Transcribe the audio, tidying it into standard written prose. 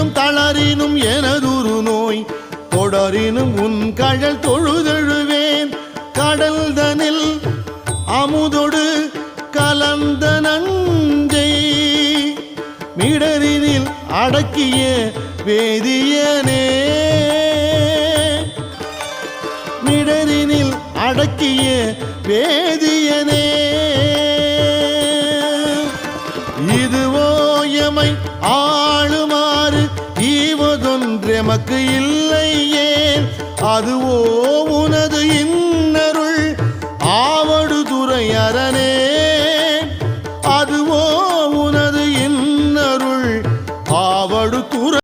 தளரினும் தளரினும் எனதுரு நோய் தொடரினும் உன் கழல் தொழுதெழுவேன் கடல்தனில் அமுதொடு கலந்த நஞ்சை மிடரினில் அடக்கிய வேதியனே மிடரினில் அடக்கிய வேதியனே இதுவோ எமை ஆளுமாறு ஈவதொன்றெமக்கு இல்லையே அதுவோ உனது